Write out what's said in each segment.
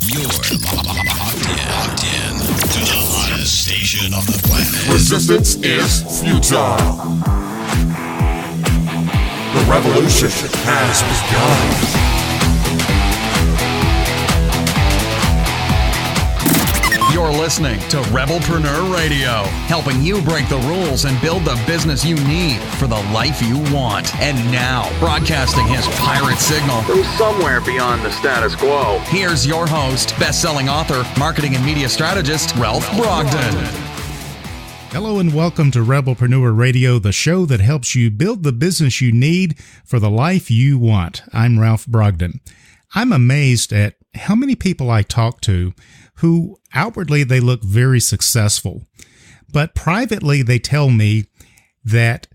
You're locked in to the hottest station on the planet. Resistance is futile. The revolution has begun. You're listening to Rebelpreneur Radio, helping you break the rules and build the business you need for the life you want. And now, broadcasting his pirate signal from somewhere beyond the status quo, here's your host, best-selling author, marketing and media strategist, Ralph Brogdon. Hello and welcome to Rebelpreneur Radio, the show that helps you build the business you need for the life you want. I'm Ralph Brogdon. I'm amazed at how many people I talk to who outwardly they look very successful, but privately they tell me that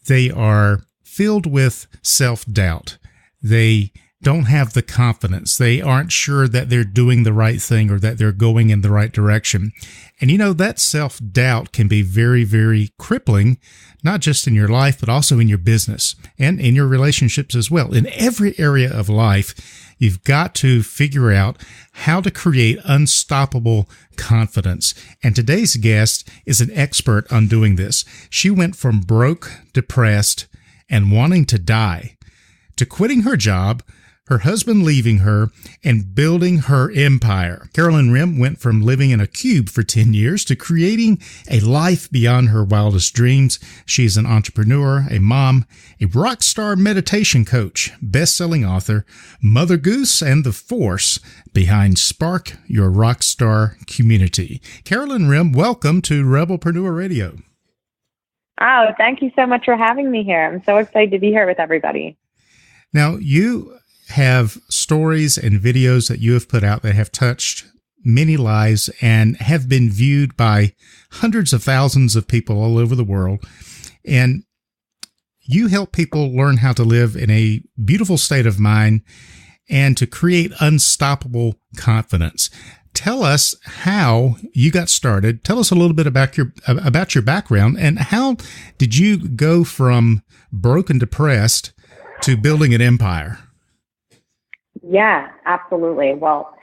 they are filled with self-doubt. They don't have the confidence. They aren't sure that they're doing the right thing or that they're going in the right direction. And you know, that self-doubt can be very, very crippling, not just in your life, but also in your business and in your relationships as well. In every area of life, you've got to figure out how to create unstoppable confidence. And today's guest is an expert on doing this. She went from broke, depressed, and wanting to die to quitting her job, her husband leaving her, and building her empire. Carolyn Rim went from living in a cube for 10 years to creating a life beyond her wildest dreams. She's an entrepreneur, a mom, a rock star meditation coach, best-selling author, Mother Goose, and the force behind Spark Your Rockstar Community. Carolyn Rim, welcome to Rebelpreneur Radio. Oh, thank you so much for having me here. I'm so excited to be here with everybody. Now, you have stories and videos that you have put out that have touched many lives and have been viewed by hundreds of thousands of people all over the world. And you help people learn how to live in a beautiful state of mind and to create unstoppable confidence. Tell us how you got started. Tell us a little bit about your background and how did you go from broke and depressed to building an empire? Yeah, absolutely. Well,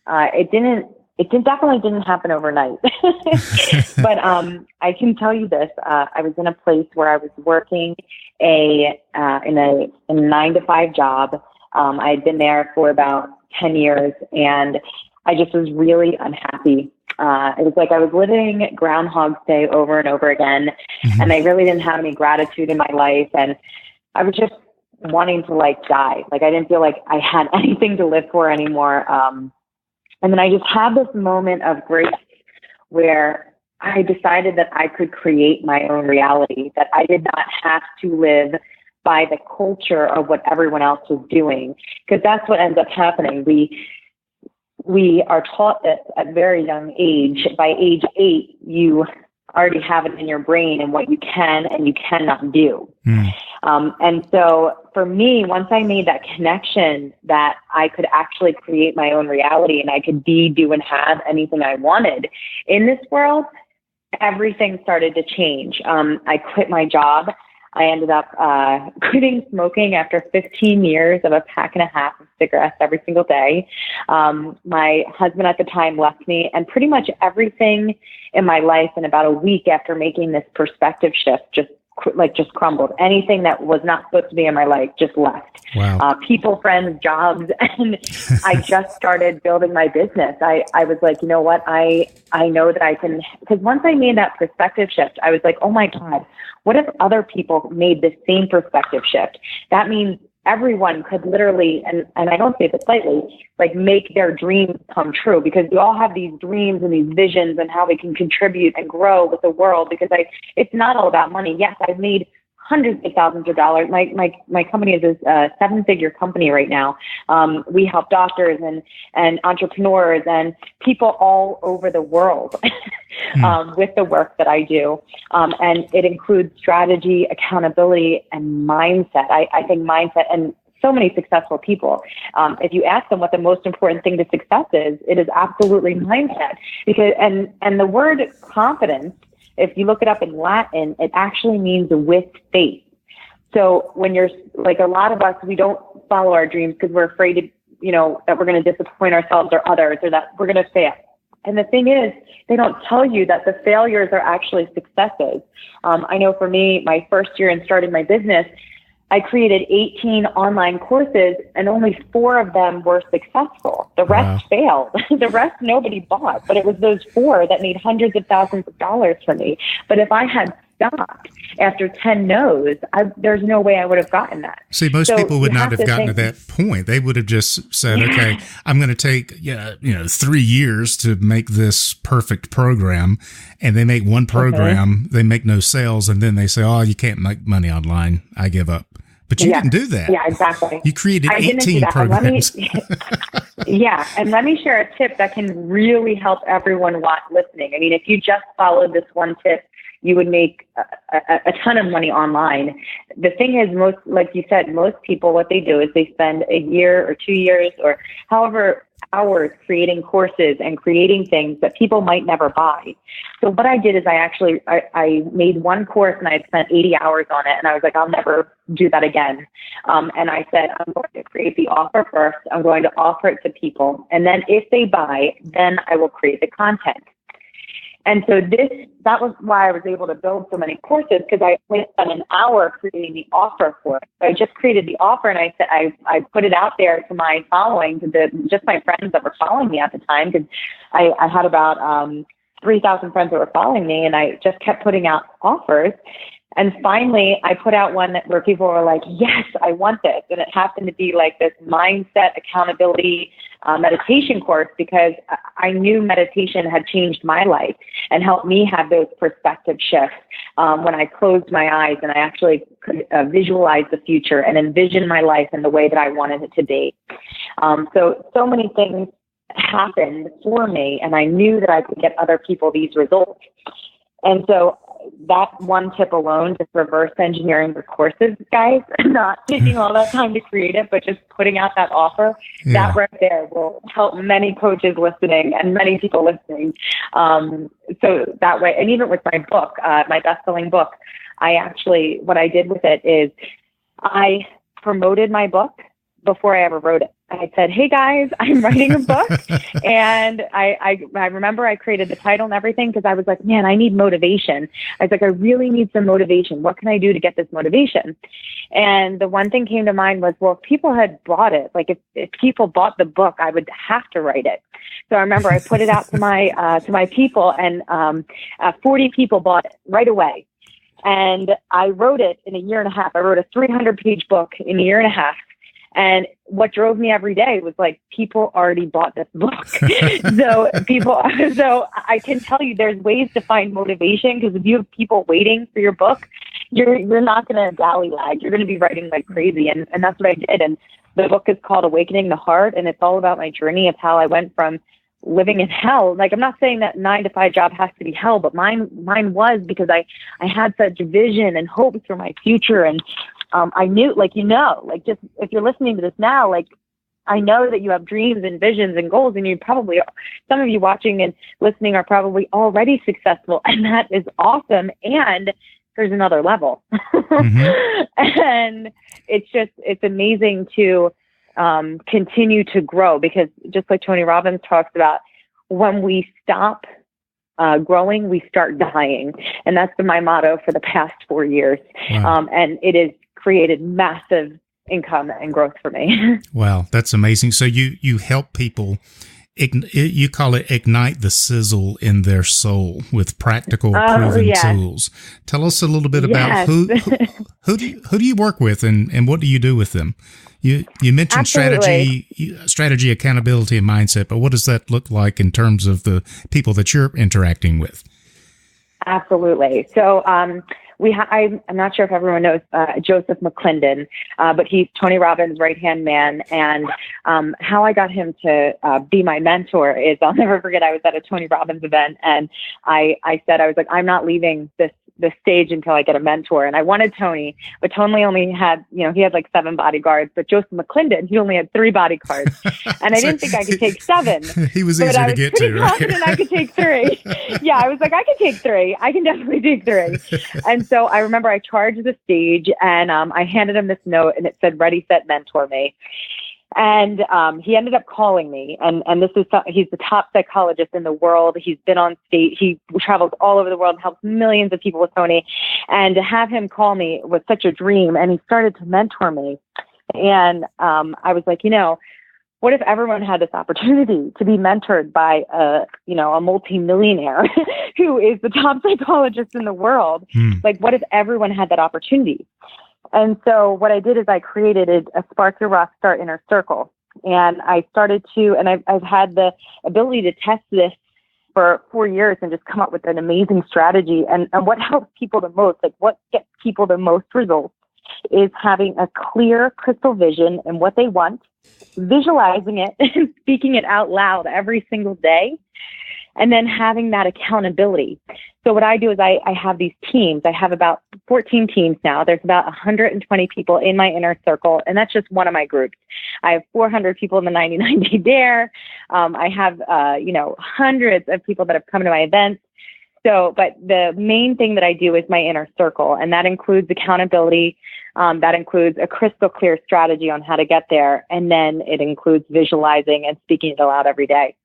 it definitely didn't happen overnight, but I can tell you this. I was in a place where I was working in a 9-to-5 job. I had been there for about 10 years and I just was really unhappy. It was like I was living Groundhog's Day over and over again. Mm-hmm. And I really didn't have any gratitude in my life. And I was just wanting to die. I didn't feel like I had anything to live for anymore. And then I just had this moment of grace where I decided that I could create my own reality, that I did not have to live by the culture of what everyone else was doing. Because that's what ends up happening. We are taught this at a very young age. By age 8, you already have it in your brain and what you can and you cannot do. And so for me, once I made that connection that I could actually create my own reality and I could be, do, and have anything I wanted in this world, everything started to change. I quit my job. I ended up quitting smoking after 15 years of a pack and a half of cigarettes every single day. My husband at the time left me, and pretty much everything in my life in about a week after making this perspective shift just crumbled. Anything that was not supposed to be in my life just left. Wow. People, friends, jobs, and I just started building my business. I was like, you know what? I know that I can, because once I made that perspective shift, I was like, oh my God, what if other people made the same perspective shift? That means everyone could literally, and I don't say this lightly, make their dreams come true, because we all have these dreams and these visions and how we can contribute and grow with the world, because it's not all about money. Yes, I've made hundreds of thousands of dollars. My company is a 7-figure company right now. We help doctors and entrepreneurs and people all over the world with the work that I do. And it includes strategy, accountability, and mindset. I think mindset, and so many successful people, if you ask them what the most important thing to success is, it is absolutely mindset. Because and the word confidence, if you look it up in Latin, it actually means with faith. So when you're like a lot of us, we don't follow our dreams because we're afraid that we're going to disappoint ourselves or others, or that we're going to fail. And the thing is, they don't tell you that the failures are actually successes. I know for me, my first year in starting my business, I created 18 online courses and only 4 of them were successful. The rest failed. The rest nobody bought, but it was those 4 that made hundreds of thousands of dollars for me. But if I had stopped after 10 no's, there's no way I would have gotten that. See, most people would not have gotten to that point. They would have just said, okay, I'm going to take 3 years to make this perfect program. And they make one program, they make no sales, and then they say, oh, you can't make money online. I give up. But you didn't do that. Yeah, exactly. You created 18 programs. And let me share a tip that can really help everyone listening. I mean, if you just followed this one tip, you would make a ton of money online. The thing is, like you said, most people, what they do is they spend a year or 2 years or however hours creating courses and creating things that people might never buy. So what I did is I made one course and I had spent 80 hours on it. And I was like, I'll never do that again. And I said, I'm going to create the offer first. I'm going to offer it to people. And then if they buy, then I will create the content. And so that was why I was able to build so many courses, because I only spent an hour creating the offer for it. So I just created the offer and I said, I put it out there to my following, to just my friends that were following me at the time, because I had about 3,000 friends that were following me, and I just kept putting out offers. And finally, I put out one where people were like, yes, I want this. And it happened to be like this mindset accountability meditation course, because I knew meditation had changed my life and helped me have those perspective shifts when I closed my eyes and I actually could visualize the future and envision my life in the way that I wanted it to be. So many things happened for me, and I knew that I could get other people these results. And so that one tip alone, just reverse engineering the courses, guys, not taking all that time to create it, but just putting out that offer, that right there will help many coaches listening and many people listening. So that way, and even with my book, my best-selling book, what I did with it is I promoted my book before I ever wrote it. I said, hey guys, I'm writing a book. And I remember I created the title and everything, because I was like, man, I need motivation. I was like, I really need some motivation. What can I do to get this motivation? And the one thing came to mind was, well, if people had bought it, like if people bought the book, I would have to write it. So I remember I put it out to my people, and 40 people bought it right away. And I wrote it in a year and a half. I wrote a 300-page book in a year and a half. And what drove me every day was like, people already bought this book. So I can tell you there's ways to find motivation, because if you have people waiting for your book, you're not going to dallywag. You're going to be writing like crazy. And that's what I did. And the book is called Awakening the Heart. And it's all about my journey of how I went from living in hell. Like, I'm not saying that 9-to-5 job has to be hell, but mine was, because I had such vision and hope for my future. And I knew, just if you're listening to this now, like, I know that you have dreams and visions and goals, and you probably, some of you watching and listening are probably already successful, and that is awesome. And there's another level. And it's amazing to continue to grow, because just like Tony Robbins talks about, when we stop growing, we start dying. And that's been my motto for the past 4 years. Wow. And it has created massive income and growth for me. Wow, that's amazing. So you help people, you call it ignite the sizzle in their soul with practical proven tools. Tell us a little bit about who do you work with, and what do you do with them? You mentioned strategy, accountability, and mindset, but what does that look like in terms of the people that you're interacting with? Absolutely. So I'm not sure if everyone knows Joseph McClendon, but he's Tony Robbins' right-hand man. And how I got him to be my mentor is, I'll never forget, I was at a Tony Robbins event, and I said, I was like, I'm not leaving this stage until I get a mentor. And I wanted Tony, but Tony only had, he had like 7 bodyguards, but Joseph McClendon, he only had 3 bodyguards. And I didn't think I could take 7. He was easier to get to, right? I was confident I could take 3. Yeah, I was like, I can take 3. I can definitely take 3. And so I remember I charged the stage, and I handed him this note, and it said, "Ready, set, mentor me." And he ended up calling me, and he's the top psychologist in the world. He's been on stage. He travels all over the world and helps millions of people with Tony. And to have him call me was such a dream. And he started to mentor me. And I was like, what if everyone had this opportunity to be mentored by a multimillionaire who is the top psychologist in the world? Like, what if everyone had that opportunity? And so what I did is I created a Spark Your Rockstar Inner Circle. And I started and I've had the ability to test this for 4 years and just come up with an amazing strategy. And what helps people the most, like what gets people the most results, is having a clear, crystal vision and what they want, visualizing it and speaking it out loud every single day, and then having that accountability. So what I do is I have these teams. I have about 14 teams now. There's about 120 people in my inner circle, and that's just one of my groups. I have 400 people in the 99-day dare. I have, hundreds of people that have come to my events. But the main thing that I do is my inner circle, and that includes accountability. That includes a crystal clear strategy on how to get there. And then it includes visualizing and speaking it aloud every day.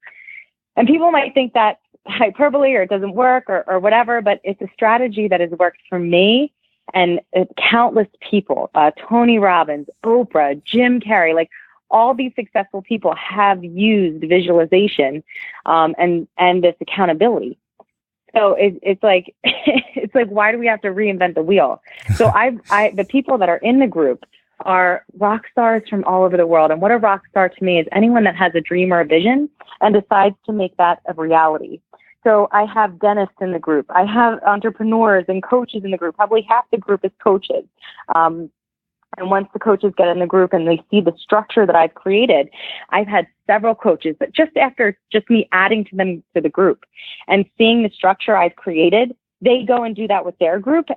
And people might think that's hyperbole or it doesn't work or whatever, but it's a strategy that has worked for me and countless people. Tony Robbins, Oprah, Jim Carrey, like all these successful people have used visualization and this accountability. So it's like why do we have to reinvent the wheel? So the people that are in the group are rock stars from all over the world. And what a rock star to me is anyone that has a dream or a vision and decides to make that a reality. So I have dentists in the group. I have entrepreneurs and coaches in the group. Probably half the group is coaches. And once the coaches get in the group and they see the structure that I've created, I've had several coaches, but just after me adding to them to the group and seeing the structure I've created, they go and do that with their group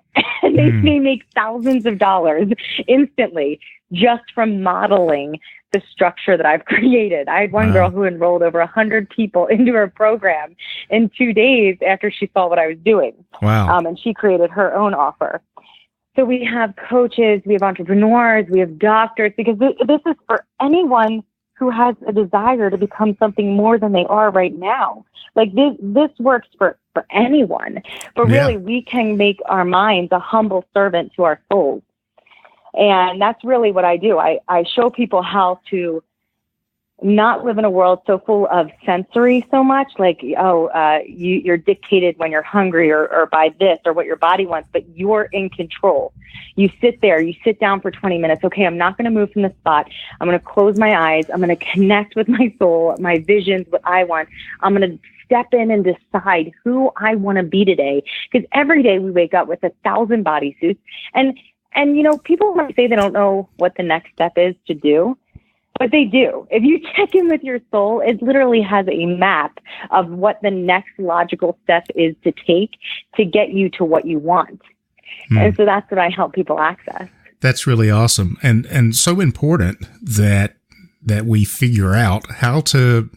and they make thousands of dollars instantly just from modeling the structure that I've created. I had one girl who enrolled over 100 people into her program in 2 days after she saw what I was doing. Wow. And she created her own offer. So we have coaches, we have entrepreneurs, we have doctors, because this is for anyone who has a desire to become something more than they are right now. Like this works for anyone, but really we can make our minds a humble servant to our souls. And that's really what I do. I show people how to not live in a world so full of sensory so much, like, you're dictated when you're hungry or by this or what your body wants, but you're in control. You sit there, you sit down for 20 minutes. Okay, I'm not going to move from the spot. I'm going to close my eyes. I'm going to connect with my soul, my visions, what I want. I'm going to step in and decide who I want to be today. Because every day we wake up with 1,000 bodysuits. And people might say they don't know what the next step is to do. But they do. If you check in with your soul, it literally has a map of what the next logical step is to take to get you to what you want. And so that's what I help people access. That's really awesome. And so important that we figure out how to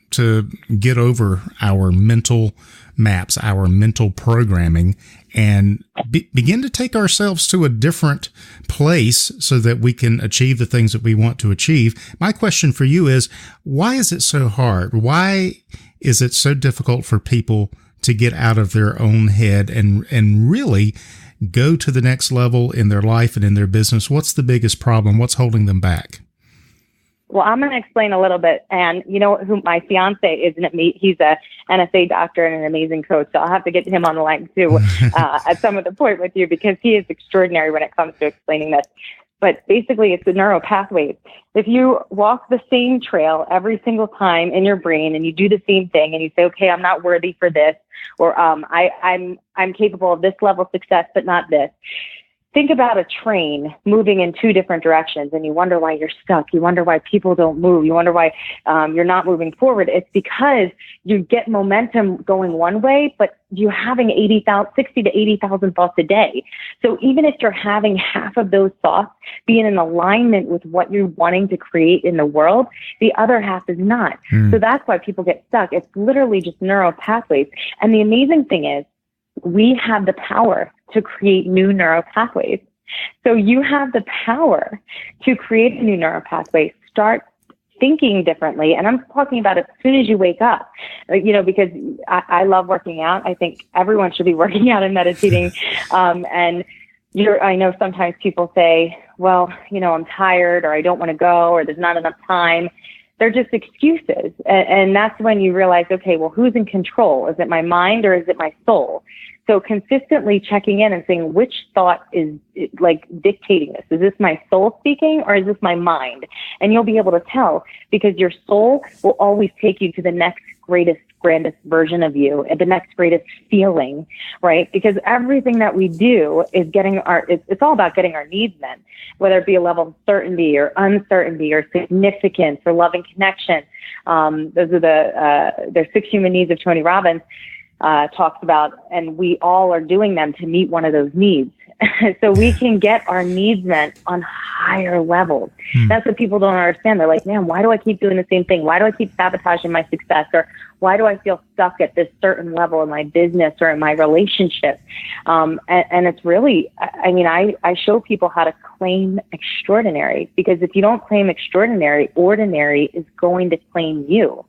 get over our mental maps, our mental programming, and begin to take ourselves to a different place so that we can achieve the things that we want to achieve. My question for you is, why is it so hard? Why is it so difficult for people to get out of their own head and really go to the next level in their life and in their business? What's the biggest problem? What's holding them back? Well, I'm going to explain a little bit. And you know who my fiance is? He's a NSA doctor and an amazing coach. So I'll have to get him on the line too at some other point with you, because he is extraordinary when it comes to explaining this. But basically, it's the neural pathways. If you walk the same trail every single time in your brain and you do the same thing and you say, okay, I'm not worthy for this, or I'm capable of this level of success, but not this. Think about a train moving in two different directions and you wonder why you're stuck. You wonder why people don't move. You wonder why you're not moving forward. It's because you get momentum going one way, but you're having 60 to 80,000 thoughts a day. So even if you're having half of those thoughts being in alignment with what you're wanting to create in the world, the other half is not. So that's why people get stuck. It's literally just neural pathways. And the amazing thing is, we have the power to create new neural pathways. So you have the power to create a new neural pathway. Start thinking differently. And I'm talking about as soon as you wake up, because I love working out. I think everyone should be working out and meditating. And I know sometimes people say, well, I'm tired, or I don't want to go, or there's not enough time. They're just excuses. And that's when you realize, okay, well, who's in control? Is it my mind or is it my soul? So consistently checking in and saying, which thought is like dictating this? Is this my soul speaking, or is this my mind? And you'll be able to tell, because your soul will always take you to the next grandest version of you, and the next greatest feeling, right? Because everything that we do is it's all about getting our needs met, whether it be a level of certainty or uncertainty or significance or love and connection. Those are there's 6 human needs of Tony Robbins. Talks about, and we all are doing them to meet one of those needs. So we can get our needs met on higher levels. That's what people don't understand. They're like, man, why do I keep doing the same thing? Why do I keep sabotaging my success? Or why do I feel stuck at this certain level in my business or in my relationship? And it's really, I show people how to claim extraordinary, because if you don't claim extraordinary, ordinary is going to claim you.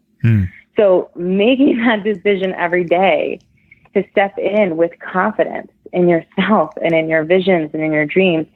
So making that decision every day to step in with confidence in yourself and in your visions and in your dreams,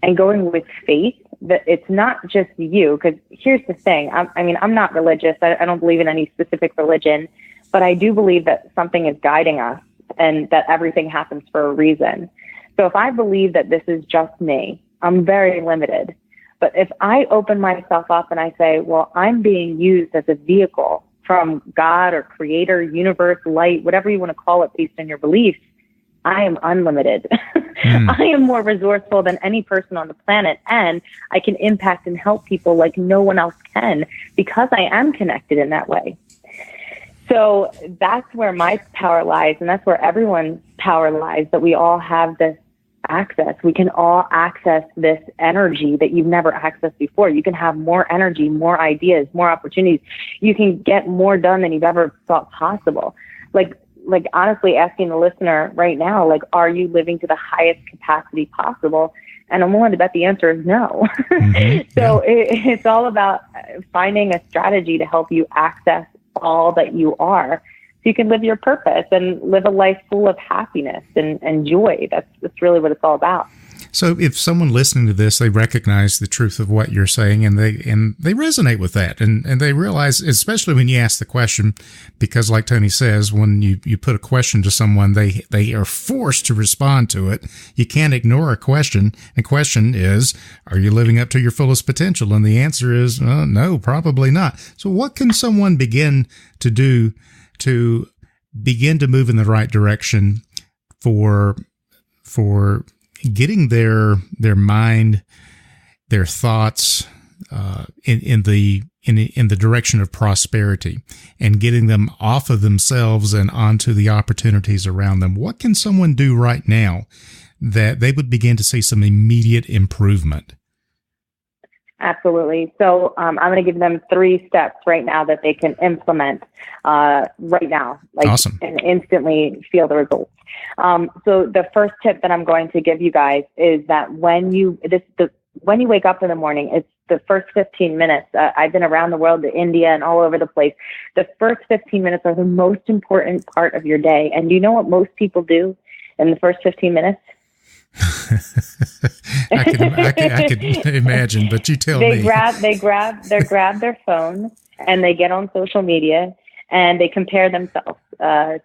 and going with faith that it's not just you. Because here's the thing. I'm not religious. I don't believe in any specific religion, but I do believe that something is guiding us and that everything happens for a reason. So if I believe that this is just me, I'm very limited. But if I open myself up and I say, well, I'm being used as a vehicle from God or creator, universe, light, whatever you want to call it based on your beliefs, I am unlimited. I am more resourceful than any person on the planet, and I can impact and help people like no one else can, because I am connected in that way. So that's where my power lies, and that's where everyone's power lies, that we all have this access. We can all access this energy that you've never accessed before. You can have more energy, more ideas, more opportunities. You can get more done than you've ever thought possible. Like honestly, asking the listener right now, like, are you living to the highest capacity possible? And I'm willing to bet the answer is no. So it's all about finding a strategy to help you access all that you are, so you can live your purpose and live a life full of happiness and joy. That's really what it's all about. So if someone listening to this, they recognize the truth of what you're saying, and they resonate with that, and they realize, especially when you ask the question, because like Tony says, when you put a question to someone, they are forced to respond to it. You can't ignore a question. The question is, are you living up to your fullest potential? And the answer is, no, probably not. So what can someone begin to do to begin to move in the right direction for getting their mind, their thoughts in the direction of prosperity, and getting them off of themselves and onto the opportunities around them? What can someone do right now that they would begin to see some immediate improvement? Absolutely. So I'm going to give them 3 steps right now that they can implement right now, Awesome. And instantly feel the results. So the first tip that I'm going to give you guys is that when you wake up in the morning, it's the first 15 minutes. I've been around the world, to India and all over the place. The first 15 minutes are the most important part of your day. And do you know what most people do in the first 15 minutes? I could imagine, but you tell me. They grab their phone and they get on social media and they compare themselves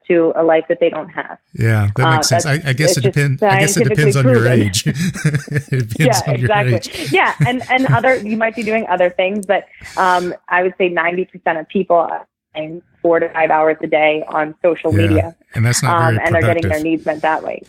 to a life that they don't have. Yeah, that makes sense. I guess it depends. I guess it depends on your age. It depends on your age. Yeah, and other, you might be doing other things, but I would say 90% of people are spending 4 to 5 hours a day on social media, and that's not very productive. And they're getting their needs met that way.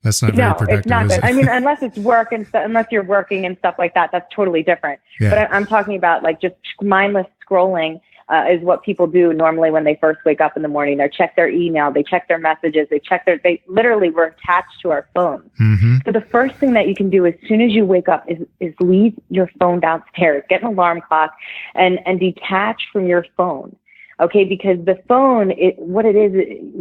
That's not very productive. It's not good. I mean, unless it's work and unless you're working and stuff like that, that's totally different. Yeah. But I'm talking about like just mindless scrolling is what people do normally when they first wake up in the morning. They check their email, they check their messages, they literally were attached to our phone. Mm-hmm. So the first thing that you can do as soon as you wake up is leave your phone downstairs, get an alarm clock and detach from your phone. Okay, because the phone, what it is,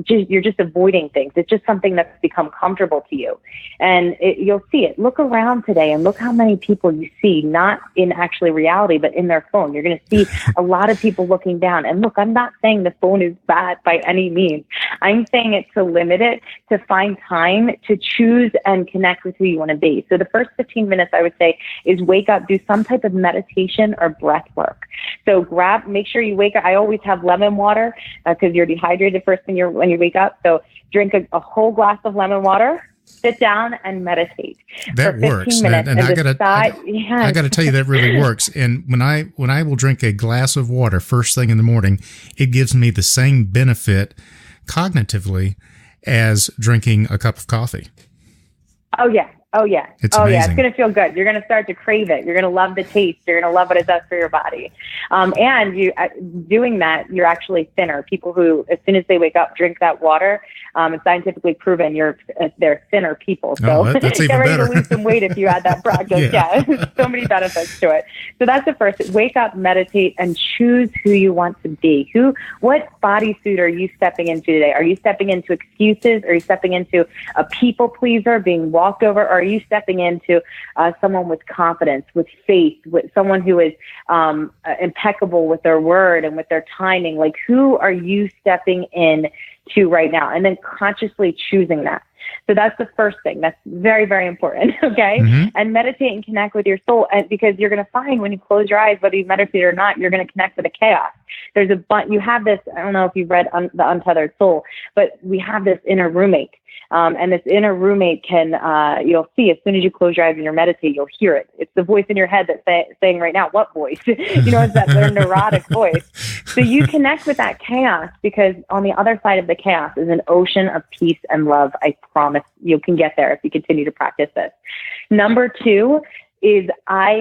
you're just avoiding things. It's just something that's become comfortable to you. And you'll see it. Look around today and look how many people you see, not in actually reality, but in their phone. You're going to see a lot of people looking down. And look, I'm not saying the phone is bad by any means. I'm saying it to limit it, to find time to choose and connect with who you want to be. So the first 15 minutes, I would say, is wake up, do some type of meditation or breath work. So make sure you wake up. I always have lemon water because you're dehydrated first thing when you wake up. So drink a whole glass of lemon water, sit down and meditate. That for 15 works. minutes And I gotta tell you, that really works. And when I will drink a glass of water first thing in the morning, it gives me the same benefit cognitively as drinking a cup of coffee. Oh yeah. It's amazing. amazing. It's going to feel good. You're going to start to crave it. You're going to love the taste. You're going to love what it does for your body. And you doing that, you're actually thinner. People who, as soon as they wake up, drink that water, it's scientifically proven they're thinner people. So that's get even ready better. to lose some weight if you add that practice. Yeah. So many benefits to it. So that's the first. Wake up, meditate, and choose who you want to be. What bodysuit are you stepping into today? Are you stepping into excuses? Are you stepping into a people pleaser, being walked over? Or are you stepping into someone with confidence, with faith, with someone who is impeccable with their word and with their timing? Like, who are you stepping in to right now? And then consciously choosing that. So that's the first thing. That's very, very important. Okay. Mm-hmm. And meditate and connect with your soul. And because you're going to find when you close your eyes, whether you meditate or not, you're going to connect with the chaos. There's you have this, I don't know if you've read The Untethered Soul, but we have this inner roommate. And this inner roommate you'll see as soon as you close your eyes and you meditate, you'll hear it. It's the voice in your head that's saying right now, what voice? It's that their neurotic voice. So you connect with that chaos, because on the other side of the chaos is an ocean of peace and love. I promise you can get there if you continue to practice this. Number 2 is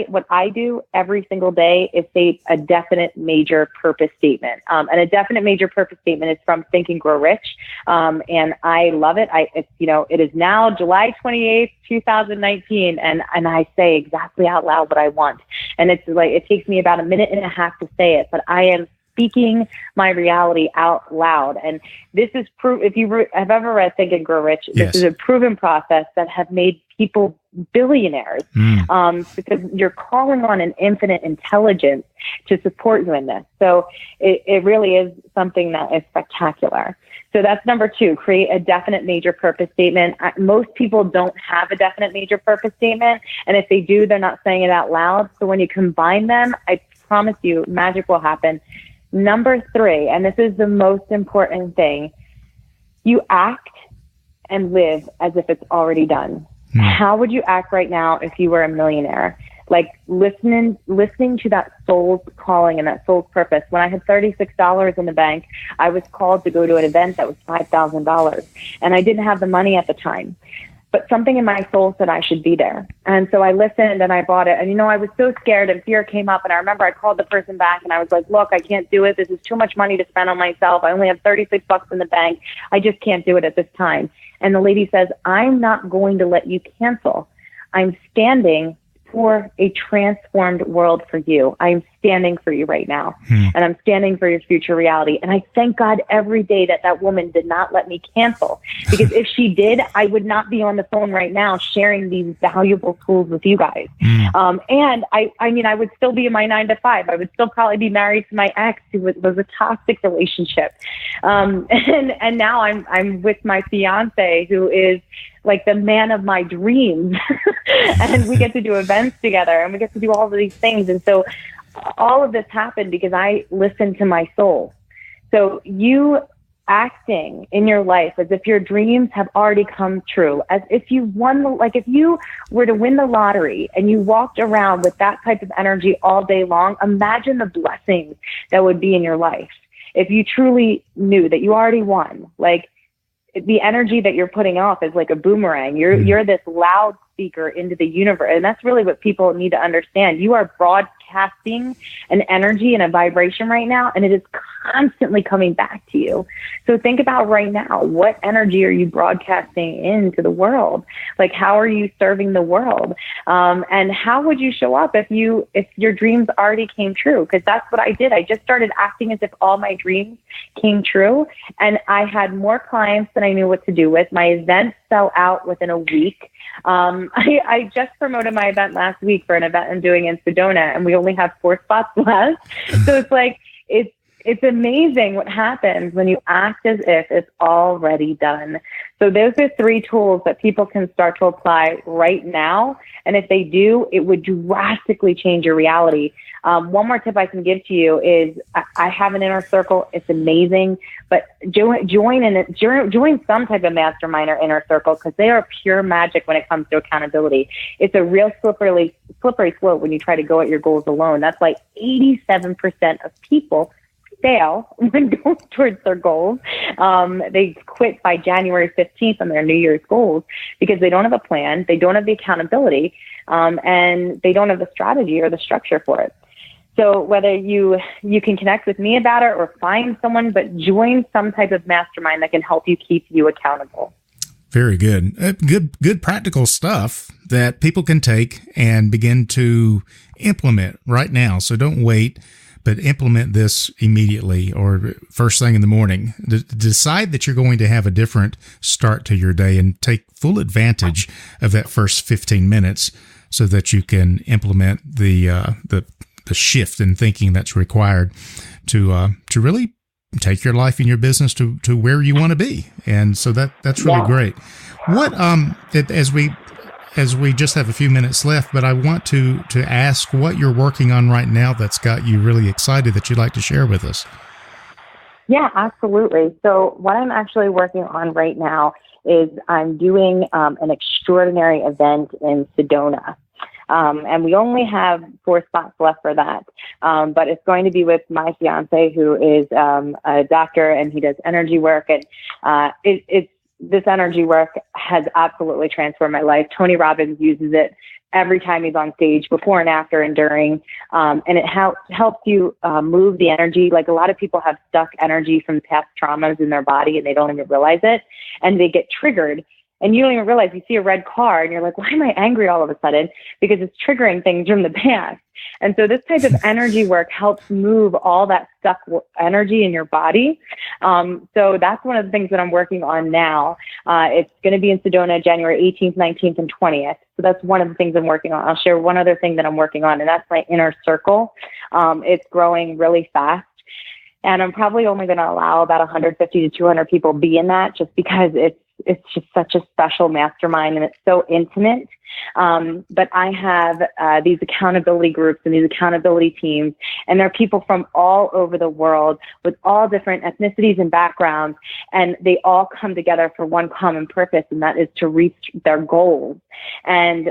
what I do every single day is say a definite major purpose statement. And a definite major purpose statement is from Think and Grow Rich. And I love it. It is now July 28th, 2019. And I say exactly out loud what I want. And it's like, it takes me about a minute and a half to say it, but I am speaking my reality out loud. And this is proof. If you have ever read Think and Grow Rich, yes. This is a proven process that have made people billionaires, because you're calling on an infinite intelligence to support you in this. So it really is something that is spectacular. So that's number 2, create a definite major purpose statement. Most people don't have a definite major purpose statement. And if they do, they're not saying it out loud. So when you combine them, I promise you magic will happen. Number 3, and this is the most important thing, you act and live as if it's already done. How would you act right now if you were a millionaire? Like listening to that soul's calling and that soul's purpose. When I had $36 in the bank, I was called to go to an event that was $5,000, and I didn't have the money at the time. But something in my soul said I should be there. And so I listened and I bought it. And, I was so scared and fear came up. And I remember I called the person back and I was like, look, I can't do it. This is too much money to spend on myself. I only have $36 in the bank. I just can't do it at this time. And the lady says, I'm not going to let you cancel. I'm standing for a transformed world for you. I'm standing for you right now. And I'm standing for your future reality. And I thank God every day that woman did not let me cancel, because if she did, I would not be on the phone right now sharing these valuable tools with you guys. And I would still be in my 9 to 5. I would still probably be married to my ex, who was a toxic relationship. And now I'm with my fiance, who is like the man of my dreams. And we get to do events together and we get to do all of these things. And so all of this happened because I listened to my soul. So you acting in your life as if your dreams have already come true, as if you if you were to win the lottery and you walked around with that type of energy all day long, imagine the blessings that would be in your life. If you truly knew that you already won, like the energy that you're putting off is like a boomerang. You're this loudspeaker into the universe. And that's really what people need to understand. You are broadcasting broadcasting an energy and a vibration right now, and it is constantly coming back to you. So think about right now, what energy are you broadcasting into the world? Like, how are you serving the world? And how would you show up if your dreams already came true? Because that's what I did. I just started acting as if all my dreams came true, and I had more clients than I knew what to do with. My events sell out within a week. I just promoted my event last week for an event I'm doing in Sedona, and we only have 4 spots left. So it's like, it's amazing what happens when you act as if it's already done. So those are 3 tools that people can start to apply right now. And if they do, it would drastically change your reality. One more tip I can give to you is I have an inner circle. It's amazing, but join some type of mastermind or inner circle, because they are pure magic when it comes to accountability. It's a real slippery slope when you try to go at your goals alone. That's like 87% of people fail when going towards their goals. They quit by January 15th on their New Year's goals because they don't have a plan, they don't have the accountability, and they don't have the strategy or the structure for it. So whether you can connect with me about it or find someone, but join some type of mastermind that can help you keep you accountable. Very good. Good practical stuff that people can take and begin to implement right now. So don't wait, but implement this immediately or first thing in the morning. Decide that you're going to have a different start to your day and take full advantage of that first 15 minutes so that you can implement the shift in thinking that's required to really take your life and your business to where you want to be. And so that's really great. What as we just have a few minutes left, but I want to ask what you're working on right now that's got you really excited that you'd like to share with us. Yeah, absolutely. So what I'm actually working on right now is I'm doing an extraordinary event in Sedona. And we only have 4 spots left for that. But it's going to be with my fiance, who is a doctor, and he does energy work. And this energy work has absolutely transformed my life. Tony Robbins uses it every time he's on stage, before and after and during. And it helps you move the energy. Like, a lot of people have stuck energy from past traumas in their body, and they don't even realize it. And they get triggered. And you don't even realize. You see a red car and you're like, why am I angry all of a sudden? Because it's triggering things from the past. And so this type of energy work helps move all that stuck energy in your body. So that's one of the things that I'm working on now. It's going to be in Sedona, January 18th, 19th, and 20th. So that's one of the things I'm working on. I'll share one other thing that I'm working on, and that's my inner circle. It's growing really fast. And I'm probably only going to allow about 150 to 200 people be in that, just because it's just such a special mastermind, and it's so intimate. But I have these accountability groups and these accountability teams, and they're people from all over the world with all different ethnicities and backgrounds, and they all come together for one common purpose, and that is to reach their goals. And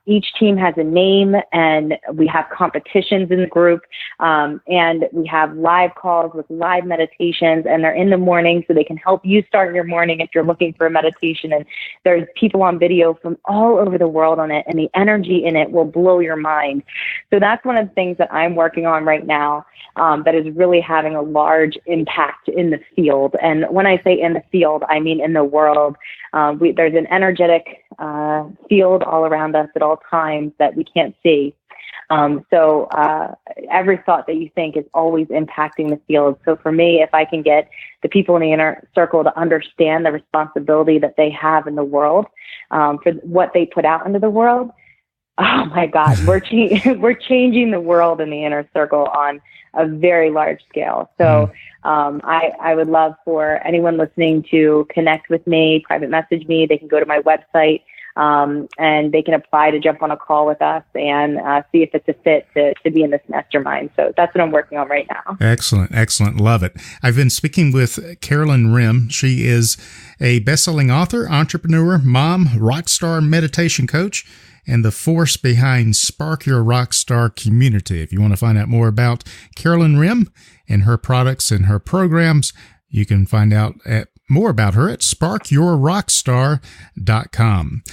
each team has a name, and we have competitions in the group, and we have live calls with live meditations, and they're in the morning, so they can help you start your morning if you're looking for a meditation. And there's people on video from all over the world on it, and the energy in it will blow your mind. So that's one of the things that I'm working on right now, that is really having a large impact in the field. And when I say in the field, I mean in the world. There's an energetic field all around us at all times that we can't see. So every thought that you think is always impacting the field. So for me, if I can get the people in the inner circle to understand the responsibility that they have in the world, for what they put out into the world, oh my God, we're changing the world in the inner circle on a very large scale. So I would love for anyone listening to connect with me, private message me. They can go to my website, and they can apply to jump on a call with us and see if it's a fit to be in this mastermind. So that's what I'm working on right now. Excellent. Love it. I've been speaking with Carolyn Rim. She is a best-selling author, entrepreneur, mom, rock star meditation coach, and the force behind Spark Your Rockstar Community. If you want to find out more about Carolyn Rim and her products and her programs, you can find out at more about her at sparkyourrockstar.com.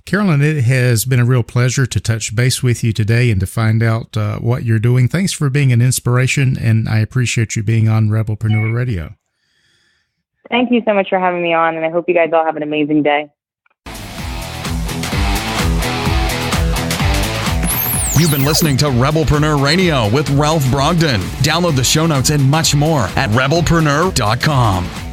Carolyn, it has been a real pleasure to touch base with you today and to find out what you're doing. Thanks for being an inspiration, and I appreciate you being on Rebelpreneur Radio. Thank you so much for having me on, and I hope you guys all have an amazing day. You've been listening to Rebelpreneur Radio with Ralph Brogdon. Download the show notes and much more at rebelpreneur.com.